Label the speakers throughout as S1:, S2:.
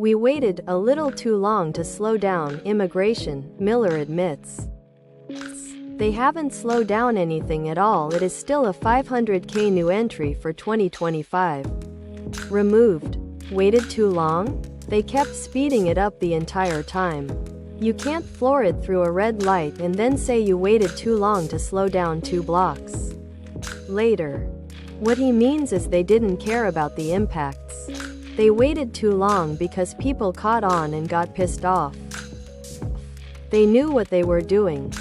S1: We waited a little too long to slow down immigration, Miller admits. They haven't slowed down anything at all. It is still a 500K new entry for 2025. Removed. Waited too long? They kept speeding it up the entire time. You can't floor it through a red light and then say you waited too long to slow down 2 blocks later. What he means is they didn't care about the impacts. They waited too long because people caught on and got pissed off. They knew what they were doing.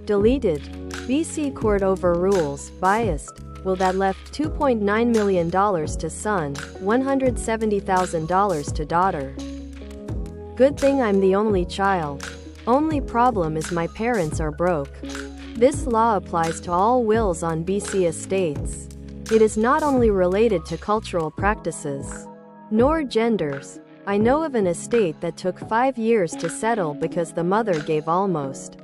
S1: Deleted. BC court overrules, biased. Will that left $2.9 million to son, $170,000 to daughter. Good thing I'm the only child. Only problem is my parents are broke. This law applies to all wills on BC estates. It is not only related to cultural practices, nor genders. I know of an estate that took 5 years to settle because the mother gave almost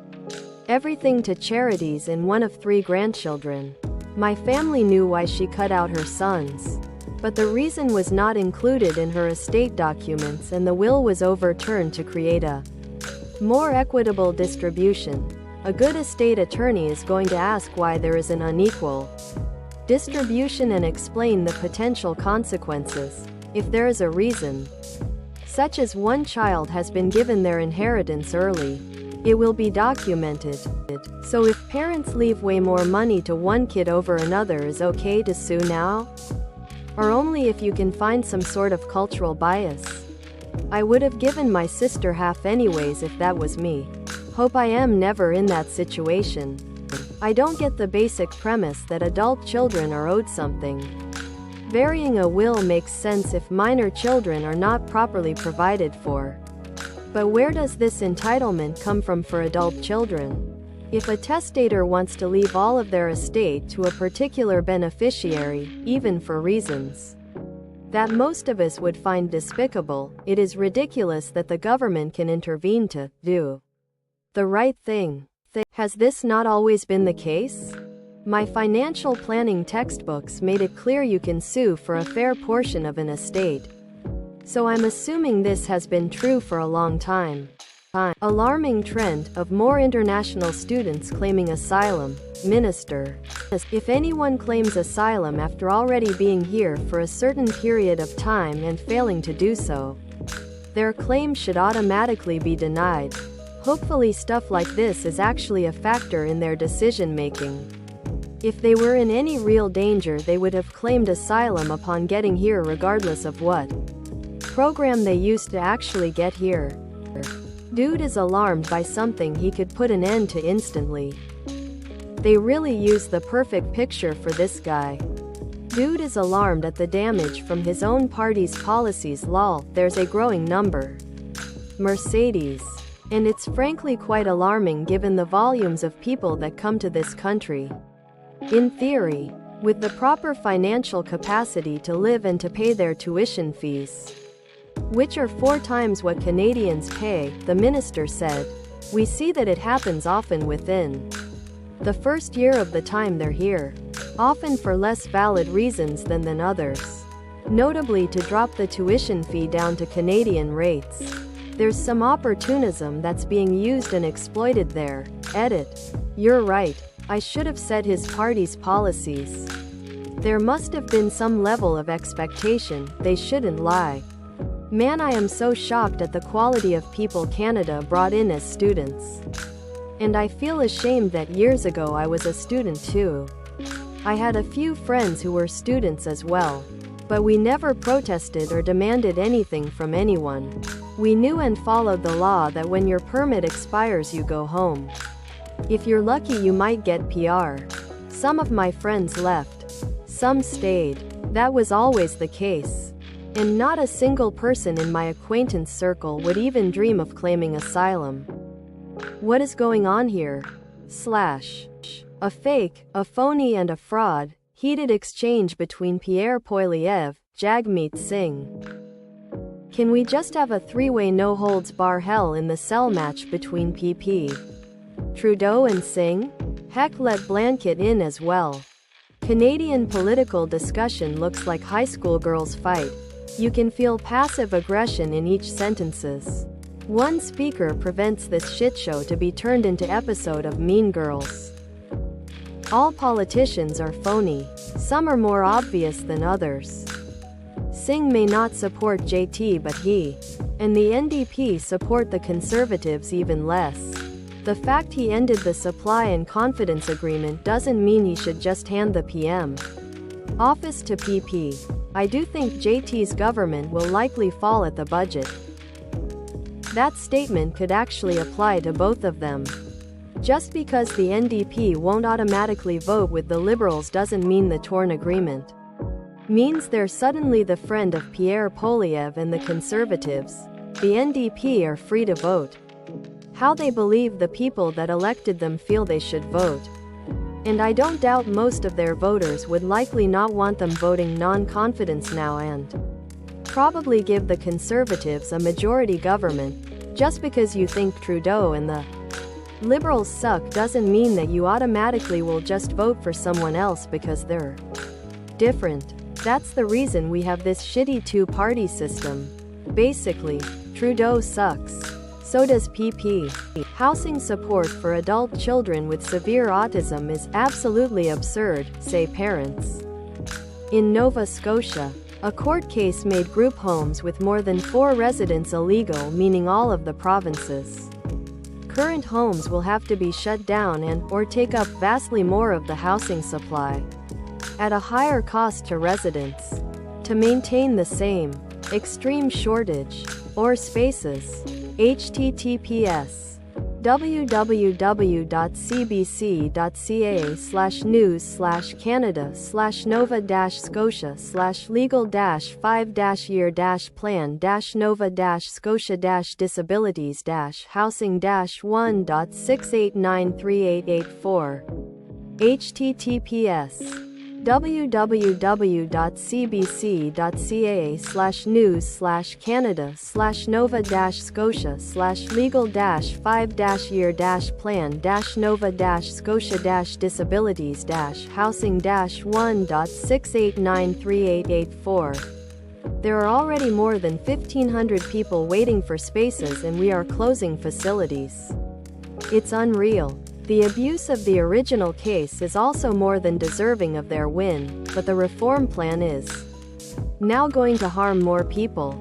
S1: everything to charities and one of 3 grandchildren. My family knew why she cut out her sons, but the reason was not included in her estate documents and the will was overturned to create a more equitable distribution. A good estate attorney is going to ask why there is an unequal distribution and explain the potential consequences. If there is a reason, such as one child has been given their inheritance early, it will be documented. So if parents leave way more money to one kid over another, is okay to sue now? Or only if you can find some sort of cultural bias? I would have given my sister half anyways if that was me. Hope I am never in that situation. I don't get the basic premise that adult children are owed something. Varying a will makes sense if minor children are not properly provided for. But where does this entitlement come from for adult children? If a testator wants to leave all of their estate to a particular beneficiary, even for reasons that most of us would find despicable, it is ridiculous that the government can intervene to do the right thing. Has this not always been the case? My financial planning textbooks made it clear you can sue for a fair portion of an estate. So I'm assuming this has been true for a long time. Alarming trend of more international students claiming asylum. Minister. If anyone claims asylum after already being here for a certain period of time and failing to do so, their claim should automatically be denied. Hopefully stuff like this is actually a factor in their decision making. If they were in any real danger, they would have claimed asylum upon getting here regardless of what program they used to actually get here. Dude is alarmed by something he could put an end to instantly. They really use the perfect picture for this guy. Dude is alarmed at the damage from his own party's policies. Lol, there's a growing number. Mercedes. And it's frankly quite alarming given the volumes of people that come to this country. In theory, with the proper financial capacity to live and to pay their tuition fees, which are 4 times what Canadians pay, the minister said. We see that it happens often within the first year of the time they're here, often for less valid reasons than others, notably to drop the tuition fee down to Canadian rates. There's some opportunism that's being used and exploited there. Edit. You're right. I should have said his party's policies. There must have been some level of expectation. They shouldn't lie. Man, I am so shocked at the quality of people Canada brought in as students. And I feel ashamed that years ago I was a student too. I had a few friends who were students as well. But we never protested or demanded anything from anyone. We knew and followed the law that when your permit expires you go home. If you're lucky you might get PR. Some of my friends left. Some stayed. That was always the case. And not a single person in my acquaintance circle would even dream of claiming asylum. What is going on here? A fake, a phony and a fraud. Heated exchange between Pierre Poilievre, Jagmeet Singh. Can we just have a 3-way no-holds-bar hell in the cell match between PP, Trudeau and Singh? Heck, let Blanket in as well. Canadian political discussion looks like high school girls fight. You can feel passive aggression in each sentences. One speaker prevents this shitshow to be turned into episode of Mean Girls. All politicians are phony. Some are more obvious than others. Singh may not support JT, but he and the NDP support the Conservatives even less. The fact he ended the supply and confidence agreement doesn't mean he should just hand the PM office to PP. I do think JT's government will likely fall at the budget. That statement could actually apply to both of them. Just because the NDP won't automatically vote with the Liberals doesn't mean the torn agreement means they're suddenly the friend of Pierre Poilievre and the Conservatives. The NDP are free to vote how they believe the people that elected them feel they should vote. And I don't doubt most of their voters would likely not want them voting non-confidence now and probably give the Conservatives a majority government. Just because you think Trudeau and the Liberals suck doesn't mean that you automatically will just vote for someone else because they're different. That's the reason we have this shitty two-party system. Basically, Trudeau sucks. So does PP. Housing support for adult children with severe autism is absolutely absurd, say parents. In Nova Scotia, a court case made group homes with more than 4 residents illegal, meaning all of the province's current homes will have to be shut down or take up vastly more of the housing supply at a higher cost to residents to maintain the same extreme shortage or spaces. https www.cbc.ca/news/canada/nova-scotia/legal-5-year-plan-nova-scotia-disabilities-housing-1.68938884 https www.cbc.ca/news/canada/nova-scotia/legal-5-year-plan-nova-scotia-disabilities-housing-1.68938884. There are already more than 1,500 people waiting for spaces and we are closing facilities. It's unreal. The abuse of the original case is also more than deserving of their win, but the reform plan is now going to harm more people.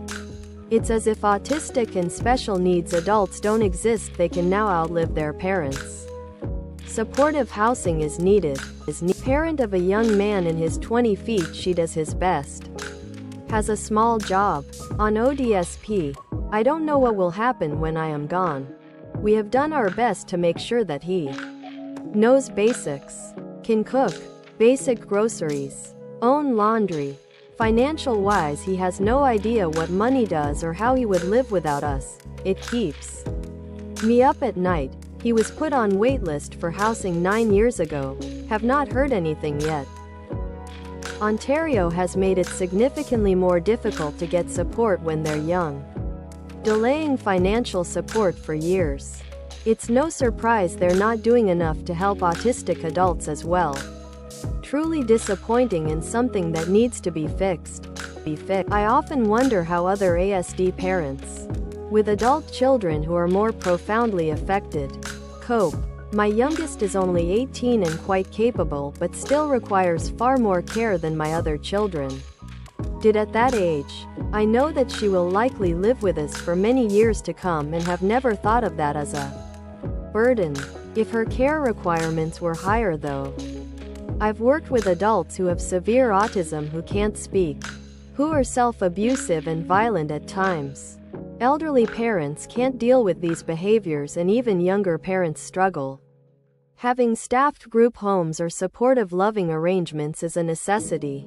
S1: It's as if autistic and special needs adults don't exist, they can now outlive their parents. Supportive housing is needed. Parent of a young man in his 20 feet, she does his best. Has a small job. On ODSP. I don't know what will happen when I am gone. We have done our best to make sure that he knows basics, can cook, basic groceries, own laundry. Financial-wise, he has no idea what money does or how he would live without us. It keeps me up at night. He was put on waitlist for housing 9 years ago. Have not heard anything yet. Ontario has made it significantly more difficult to get support when they're young, delaying financial support for years. It's no surprise they're not doing enough to help autistic adults as well. Truly disappointing and something that needs to be fixed. I often wonder how other ASD parents with adult children who are more profoundly affected cope. My youngest is only 18 and quite capable, but still requires far more care than my other children did at that age. I know that she will likely live with us for many years to come and have never thought of that as a burden. If her care requirements were higher though. I've worked with adults who have severe autism who can't speak, who are self-abusive and violent at times. Elderly parents can't deal with these behaviors and even younger parents struggle. Having staffed group homes or supportive loving arrangements is a necessity.